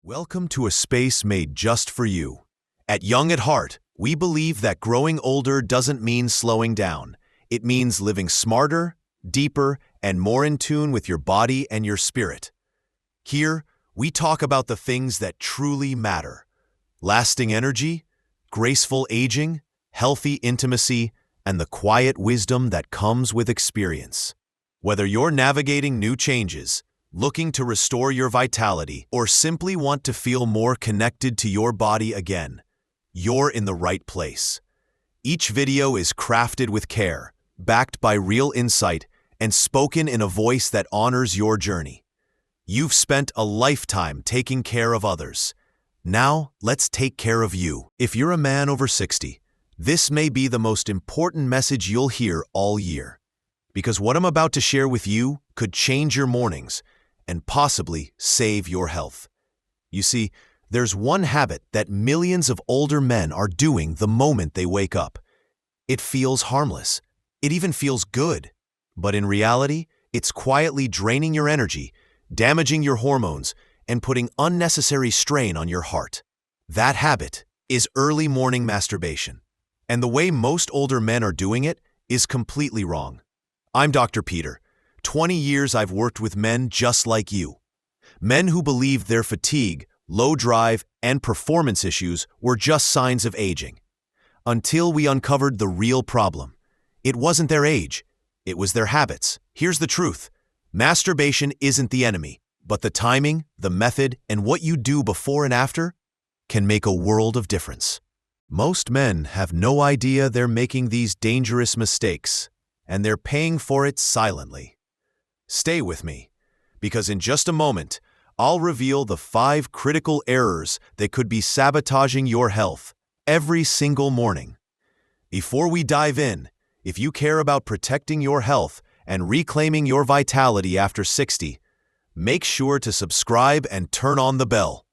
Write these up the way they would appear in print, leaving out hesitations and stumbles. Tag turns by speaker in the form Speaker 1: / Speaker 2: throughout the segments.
Speaker 1: Welcome to a space made just for you. At Young at Heart, we believe that growing older doesn't mean slowing down. It means living smarter, deeper, and more in tune with your body and your spirit. Here, we talk about the things that truly matter: lasting energy, graceful aging, healthy intimacy, and the quiet wisdom that comes with experience. Whether you're navigating new changes, looking to restore your vitality, or simply want to feel more connected to your body again, you're in the right place. Each video is crafted with care, backed by real insight, and spoken in a voice that honors your journey. You've spent a lifetime taking care of others. Now, let's take care of you. If you're a man over 60, this may be the most important message you'll hear all year. Because what I'm about to share with you could change your mornings and possibly save your health. You see, there's one habit that millions of older men are doing the moment they wake up. It feels harmless. It even feels good. But in reality, it's quietly draining your energy, damaging your hormones, and putting unnecessary strain on your heart. That habit is early morning masturbation. And the way most older men are doing it is completely wrong. I'm Dr. Peter. 20 years I've worked with men just like you. Men who believed their fatigue, low drive, and performance issues were just signs of aging. Until we uncovered the real problem. It wasn't their age. It was their habits. Here's the truth. Masturbation isn't the enemy, but the timing, the method, and what you do before and after can make a world of difference. Most men have no idea they're making these dangerous mistakes, and they're paying for it silently. Stay with me, because in just a moment, I'll reveal the 5 critical errors that could be sabotaging your health every single morning. Before we dive in, if you care about protecting your health and reclaiming your vitality after 60, make sure to subscribe and turn on the bell,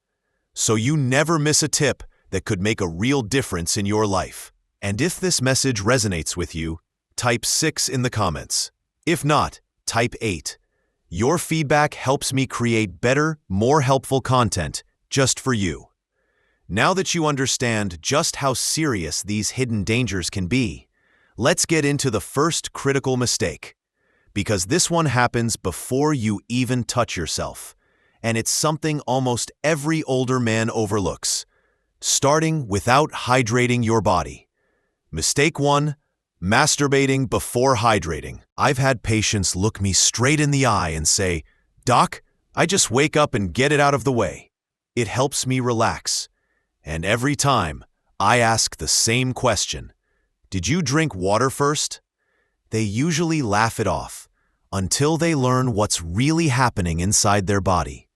Speaker 1: so you never miss a tip that could make a real difference in your life. And if this message resonates with you, type 6 in the comments. If not, type 8. Your feedback helps me create better, more helpful content just for you. Now that you understand just how serious these hidden dangers can be, let's get into the first critical mistake. Because this one happens before you even touch yourself, and it's something almost every older man overlooks. Starting without hydrating your body. Mistake 1. Masturbating before hydrating. I've had patients look me straight in the eye and say, "Doc, I just wake up and get it out of the way. It helps me relax." And every time, I ask the same question. Did you drink water first? They usually laugh it off until they learn what's really happening inside their body.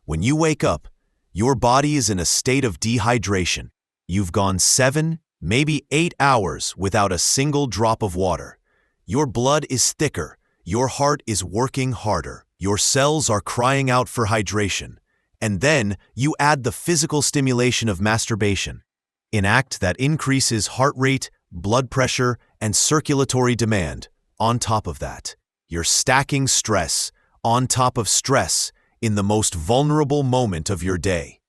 Speaker 1: When you wake up, your body is in a state of dehydration. You've gone 7, maybe 8 hours without a single drop of water. Your blood is thicker, your heart is working harder, your cells are crying out for hydration. And then you add the physical stimulation of masturbation, an act that increases heart rate, blood pressure, and circulatory demand. On top of that, you're stacking stress on top of stress in the most vulnerable moment of your day.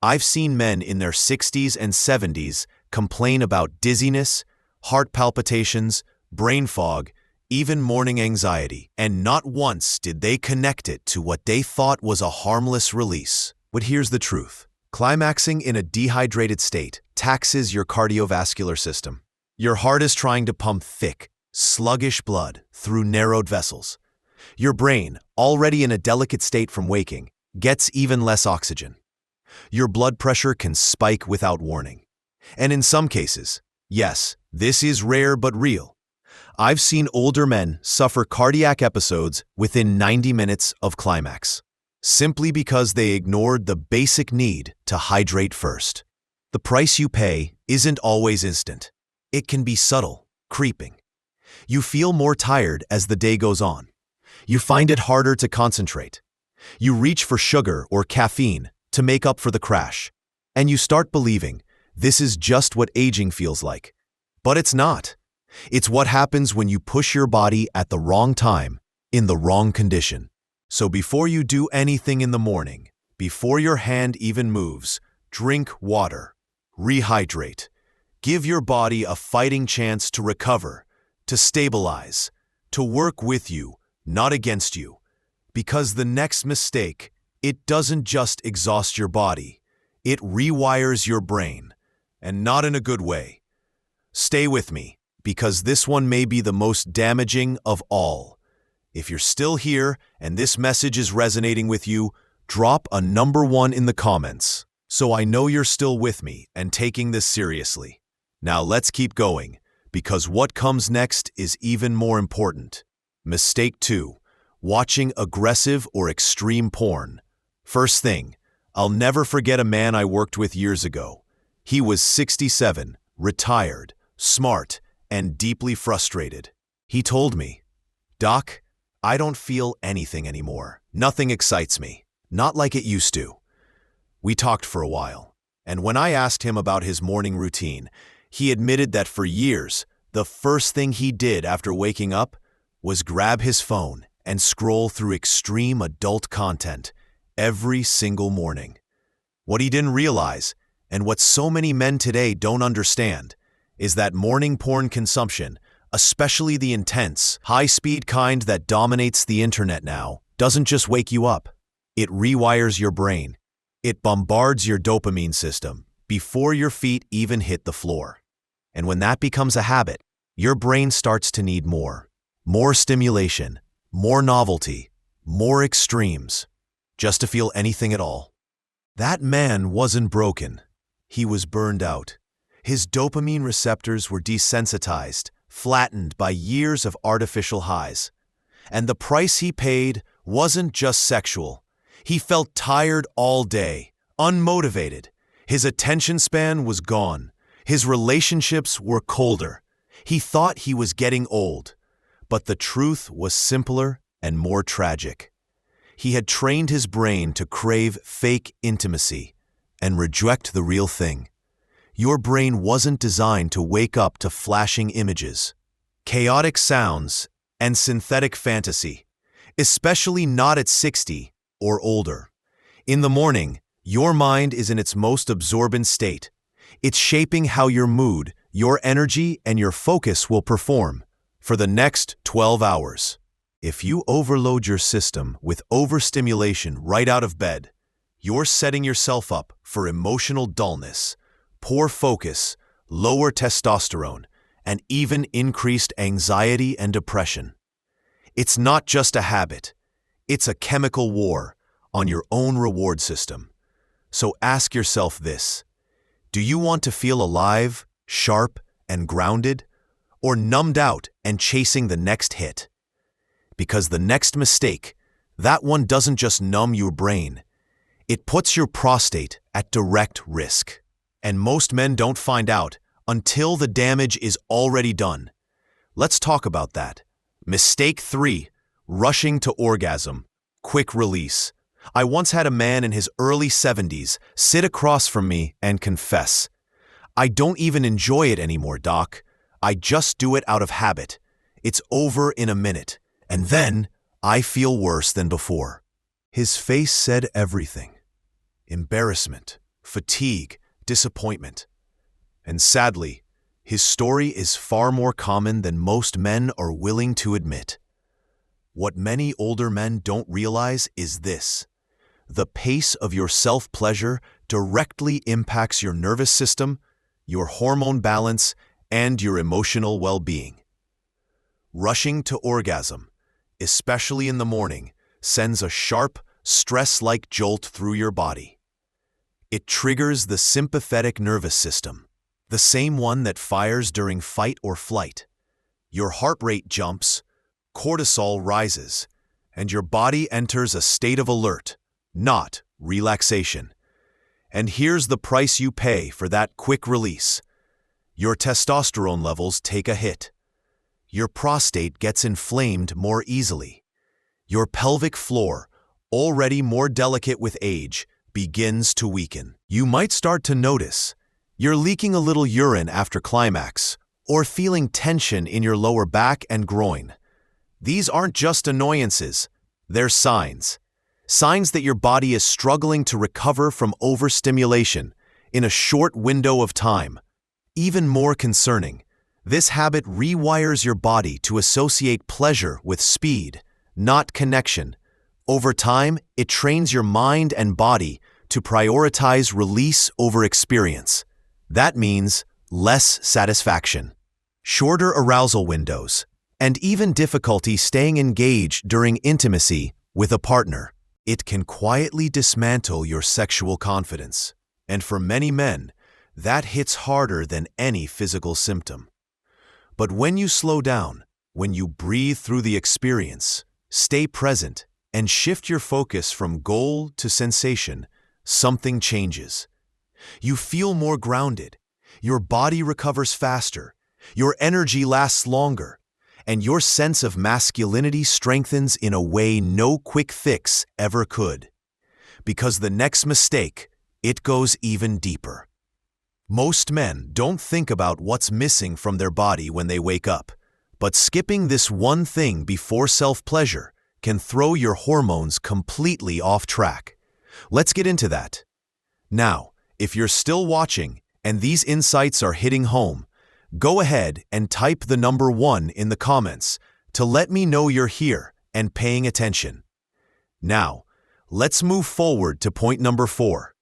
Speaker 1: I've seen men in their 60s and 70s complain about dizziness, heart palpitations, brain fog, even morning anxiety, and not once did they connect it to what they thought was a harmless release. But here's the truth. Climaxing in a dehydrated state taxes your cardiovascular system. Your heart is trying to pump thick, sluggish blood through narrowed vessels. Your brain, already in a delicate state from waking, gets even less oxygen. Your blood pressure can spike without warning. And in some cases, yes, this is rare but real, I've seen older men suffer cardiac episodes within 90 minutes of climax, simply because they ignored the basic need to hydrate first. The price you pay isn't always instant. It can be subtle, creeping. You feel more tired as the day goes on. You find it harder to concentrate. You reach for sugar or caffeine to make up for the crash. And you start believing this is just what aging feels like. But it's not. It's what happens when you push your body at the wrong time, in the wrong condition. So before you do anything in the morning, Before your hand even moves, drink water. Rehydrate. Give your body a fighting chance to recover, to stabilize, to work with you, not against you. Because the next mistake, it doesn't just exhaust your body, it rewires your brain, and not in a good way. Stay with me, because this one may be the most damaging of all. If you're still here and this message is resonating with you, drop a number 1 in the comments, so I know you're still with me and taking this seriously. Now let's keep going, because what comes next is even more important. Mistake 2. Watching aggressive or extreme porn. First thing, I'll never forget a man I worked with years ago. He was 67, retired, smart, and deeply frustrated. He told me, "Doc, I don't feel anything anymore. Nothing excites me. Not like it used to." We talked for a while, and when I asked him about his morning routine, he admitted that for years, the first thing he did after waking up was grab his phone and scroll through extreme adult content every single morning. What he didn't realize, and what so many men today don't understand, is that morning porn consumption, especially the intense, high-speed kind that dominates the internet now, doesn't just wake you up. It rewires your brain. It bombards your dopamine system before your feet even hit the floor. And when that becomes a habit, your brain starts to need more. More stimulation, more novelty, more extremes, just to feel anything at all. That man wasn't broken. He was burned out. His dopamine receptors were desensitized, flattened by years of artificial highs. And the price he paid wasn't just sexual. He felt tired all day, unmotivated. His attention span was gone. His relationships were colder. He thought he was getting old. But the truth was simpler and more tragic. He had trained his brain to crave fake intimacy and reject the real thing. Your brain wasn't designed to wake up to flashing images, chaotic sounds, and synthetic fantasy, especially not at 60 or older. In the morning, your mind is in its most absorbent state. It's shaping how your mood, your energy, and your focus will perform for the next 12 hours. If you overload your system with overstimulation right out of bed, you're setting yourself up for emotional dullness, poor focus, lower testosterone, and even increased anxiety and depression. It's not just a habit. It's a chemical war on your own reward system. So ask yourself this: do you want to feel alive, sharp, and grounded, or numbed out and chasing the next hit? Because the next mistake, that one doesn't just numb your brain, it puts your prostate at direct risk. And most men don't find out until the damage is already done. Let's talk about that. Mistake 3, rushing to orgasm, quick release. I once had a man in his early 70s sit across from me and confess, "I don't even enjoy it anymore, Doc. I just do it out of habit. It's over in a minute, and then I feel worse than before." His face said everything: embarrassment, fatigue, disappointment. And sadly, his story is far more common than most men are willing to admit. What many older men don't realize is this: the pace of your self-pleasure directly impacts your nervous system, your hormone balance, and your emotional well-being. Rushing to orgasm, especially in the morning, sends a sharp, stress-like jolt through your body. It triggers the sympathetic nervous system, the same one that fires during fight or flight. Your heart rate jumps, cortisol rises, and your body enters a state of alert, not relaxation. And here's the price you pay for that quick release. Your testosterone levels take a hit. Your prostate gets inflamed more easily. Your pelvic floor, already more delicate with age, begins to weaken. You might start to notice you're leaking a little urine after climax, or feeling tension in your lower back and groin. These aren't just annoyances, they're signs. signs that your body is struggling to recover from overstimulation in a short window of time. Even more concerning, this habit rewires your body to associate pleasure with speed, not connection. Over time, it trains your mind and body to prioritize release over experience. That means less satisfaction, shorter arousal windows, and even difficulty staying engaged during intimacy with a partner. It can quietly dismantle your sexual confidence, and for many men, that hits harder than any physical symptom. But when you slow down, when you breathe through the experience, stay present, and shift your focus from goal to sensation, something changes. You feel more grounded, your body recovers faster, your energy lasts longer, and your sense of masculinity strengthens in a way no quick fix ever could. Because the next mistake, it goes even deeper. Most men don't think about what's missing from their body when they wake up, but skipping this one thing before self-pleasure can throw your hormones completely off track. Let's get into that. Now, if you're still watching and these insights are hitting home, go ahead and type the number 1 in the comments to let me know you're here and paying attention. Now, let's move forward to point number 4.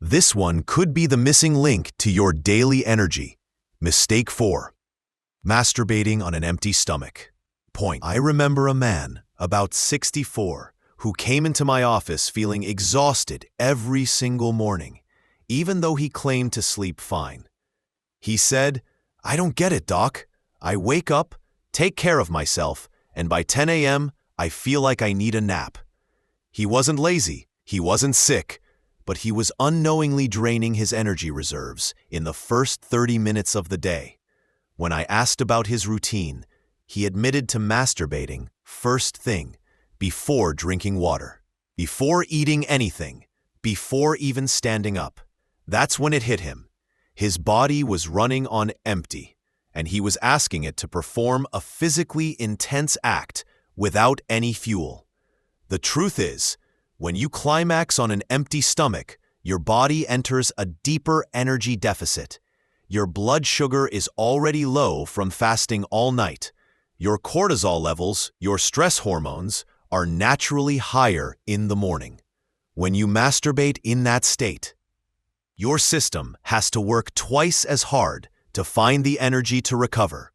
Speaker 1: This one could be the missing link to your daily energy. Mistake 4. Masturbating on an empty stomach. Point. I remember a man, about 64, who came into my office feeling exhausted every single morning, even though he claimed to sleep fine. He said, "I don't get it, doc. I wake up, take care of myself, and by 10 a.m., I feel like I need a nap." He wasn't lazy, he wasn't sick, but he was unknowingly draining his energy reserves in the first 30 minutes of the day. When I asked about his routine, he admitted to masturbating first thing, before drinking water, before eating anything, before even standing up. That's when it hit him. His body was running on empty, and he was asking it to perform a physically intense act without any fuel. The truth is, when you climax on an empty stomach, your body enters a deeper energy deficit. Your blood sugar is already low from fasting all night. Your cortisol levels, your stress hormones, are naturally higher in the morning. When you masturbate in that state, your system has to work twice as hard to find the energy to recover.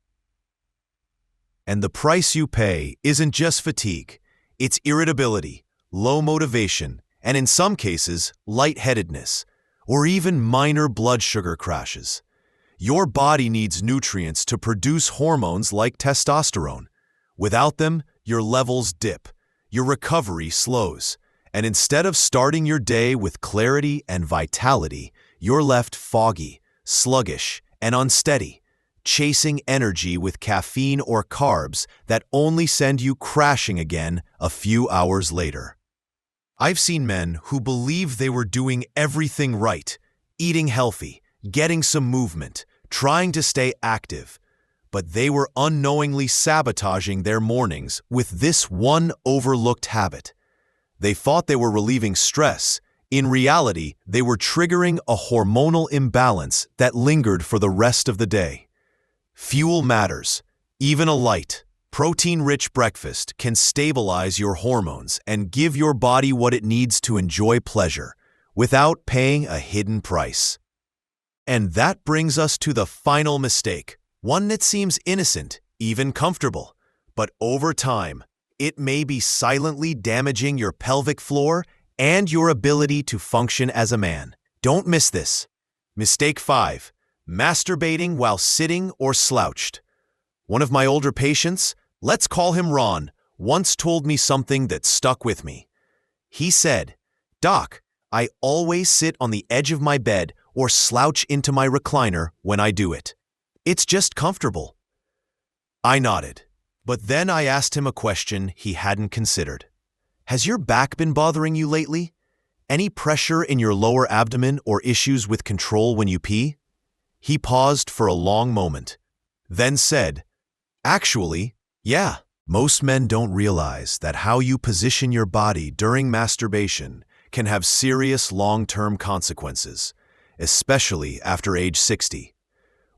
Speaker 1: And the price you pay isn't just fatigue, it's irritability, low motivation, and in some cases, lightheadedness, or even minor blood sugar crashes. Your body needs nutrients to produce hormones like testosterone. Without them, your levels dip, your recovery slows, and instead of starting your day with clarity and vitality, you're left foggy, sluggish, and unsteady, chasing energy with caffeine or carbs that only send you crashing again a few hours later. I've seen men who believed they were doing everything right, eating healthy, getting some movement, trying to stay active, but they were unknowingly sabotaging their mornings with this one overlooked habit. They thought they were relieving stress. In reality, they were triggering a hormonal imbalance that lingered for the rest of the day. Fuel matters. Even a light, protein-rich breakfast can stabilize your hormones and give your body what it needs to enjoy pleasure without paying a hidden price. And that brings us to the final mistake, one that seems innocent, even comfortable, but over time, it may be silently damaging your pelvic floor and your ability to function as a man. Don't miss this. Mistake 5. Masturbating while sitting or slouched. One of my older patients, let's call him Ron, once told me something that stuck with me. He said, "Doc, I always sit on the edge of my bed or slouch into my recliner when I do it. It's just comfortable." I nodded, but then I asked him a question he hadn't considered. Has your back been bothering you lately? Any pressure in your lower abdomen or issues with control when you pee? He paused for a long moment, then said, "Actually, yeah, Most men don't realize that how you position your body during masturbation can have serious long-term consequences, especially after age 60.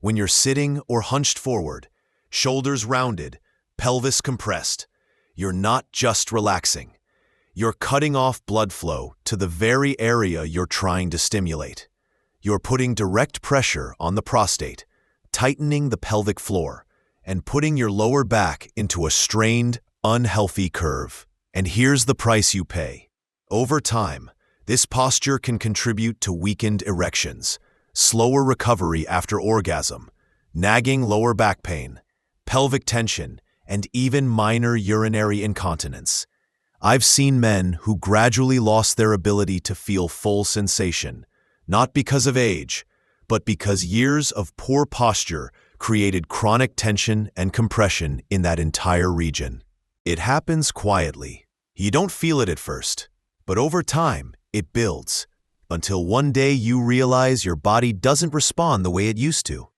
Speaker 1: When you're sitting or hunched forward, shoulders rounded, pelvis compressed, you're not just relaxing. You're cutting off blood flow to the very area you're trying to stimulate. You're putting direct pressure on the prostate, tightening the pelvic floor, and putting your lower back into a strained, unhealthy curve. And here's the price you pay. Over time, this posture can contribute to weakened erections, slower recovery after orgasm, nagging lower back pain, pelvic tension, and even minor urinary incontinence. I've seen men who gradually lost their ability to feel full sensation, not because of age, but because years of poor posture created chronic tension and compression in that entire region. It happens quietly. You don't feel it at first, but over time, it builds, until one day you realize your body doesn't respond the way it used to.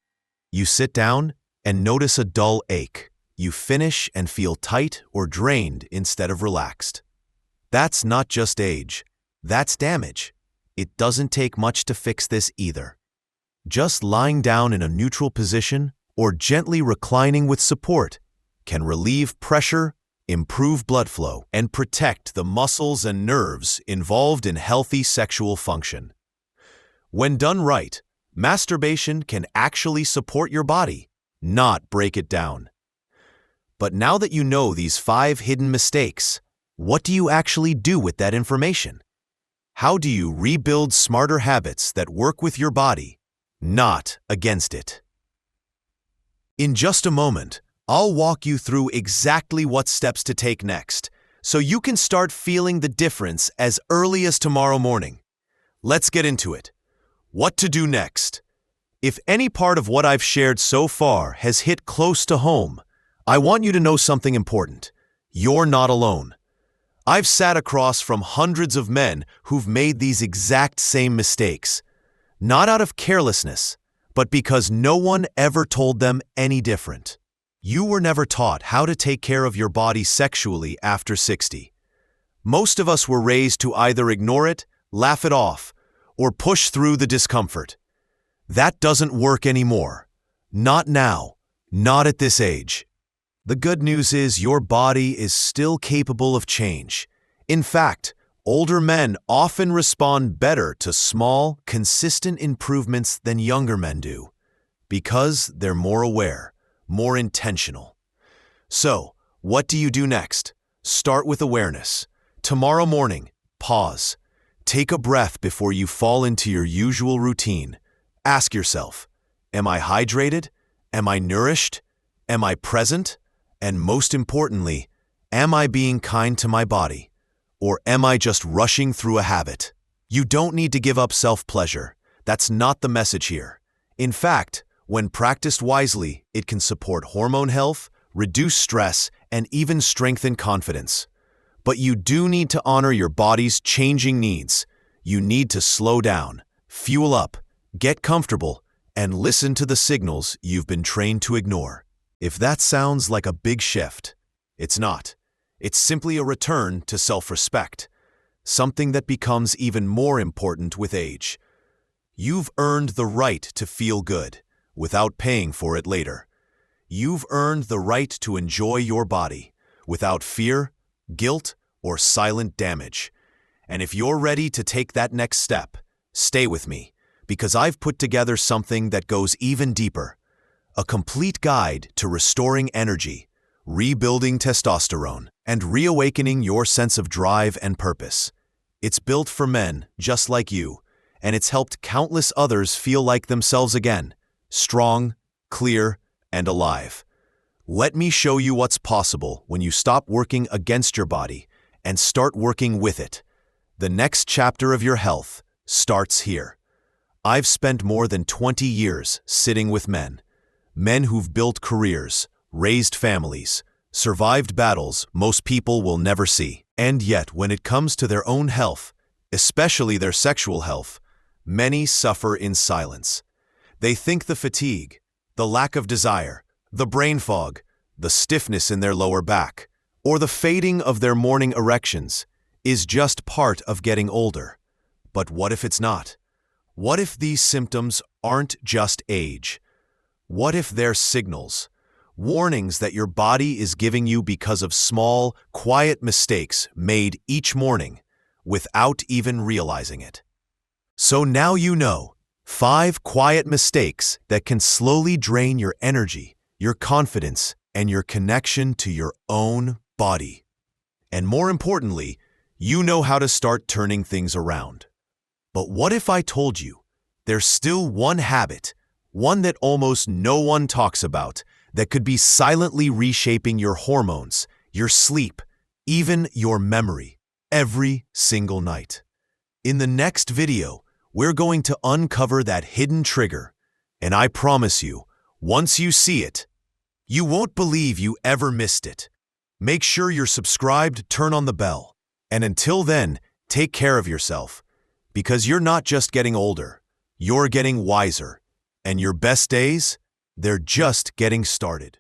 Speaker 1: You sit down and notice a dull ache. You finish and feel tight or drained instead of relaxed. That's not just age. That's damage. It doesn't take much to fix this either. Just lying down in a neutral position or gently reclining with support can relieve pressure, improve blood flow, and protect the muscles and nerves involved in healthy sexual function. When done right, masturbation can actually support your body, not break it down. But now that you know these 5 hidden mistakes, what do you actually do with that information? How do you rebuild smarter habits that work with your body, not against it? In just a moment, I'll walk you through exactly what steps to take next, so you can start feeling the difference as early as tomorrow morning. Let's get into it. What to do next? If any part of what I've shared so far has hit close to home, I want you to know something important. You're not alone. I've sat across from hundreds of men who've made these exact same mistakes, not out of carelessness, but because no one ever told them any different. You were never taught how to take care of your body sexually after 60. Most of us were raised to either ignore it, laugh it off, or push through the discomfort. That doesn't work anymore. Not now. Not at this age. The good news is your body is still capable of change. In fact, older men often respond better to small, consistent improvements than younger men do, because they're more aware, more intentional. So, what do you do next? Start with awareness. Tomorrow morning, pause. Take a breath before you fall into your usual routine. Ask yourself, am I hydrated? Am I nourished? Am I present? And most importantly, am I being kind to my body? Or am I just rushing through a habit? You don't need to give up self-pleasure. That's not the message here. In fact, when practiced wisely, it can support hormone health, reduce stress, and even strengthen confidence. But you do need to honor your body's changing needs. You need to slow down, fuel up, get comfortable, and listen to the signals you've been trained to ignore. If that sounds like a big shift, it's not. It's simply a return to self-respect, something that becomes even more important with age. You've earned the right to feel good without paying for it later. You've earned the right to enjoy your body without fear, guilt, or silent damage. And if you're ready to take that next step, stay with me, because I've put together something that goes even deeper. A complete guide to restoring energy, rebuilding testosterone, and reawakening your sense of drive and purpose. It's built for men just like you, and it's helped countless others feel like themselves again, strong, clear, and alive. Let me show you what's possible when you stop working against your body and start working with it. The next chapter of your health starts here. I've spent more than 20 years sitting with men who've built careers, raised families, survived battles most people will never see. And yet, when it comes to their own health, especially their sexual health, many suffer in silence. They think the fatigue, the lack of desire, the brain fog, the stiffness in their lower back, or the fading of their morning erections is just part of getting older. But what if it's not? What if these symptoms aren't just age? What if they're signals, warnings that your body is giving you because of small, quiet mistakes made each morning without even realizing it? So now you know 5 quiet mistakes that can slowly drain your energy, your confidence, and your connection to your own body. And more importantly, you know how to start turning things around. But what if I told you there's still one habit, one that almost no one talks about, that could be silently reshaping your hormones, your sleep, even your memory, every single night? In the next video, we're going to uncover that hidden trigger, and I promise you, once you see it, you won't believe you ever missed it. Make sure you're subscribed, turn on the bell, and until then, take care of yourself, because you're not just getting older, you're getting wiser, and your best days, they're just getting started.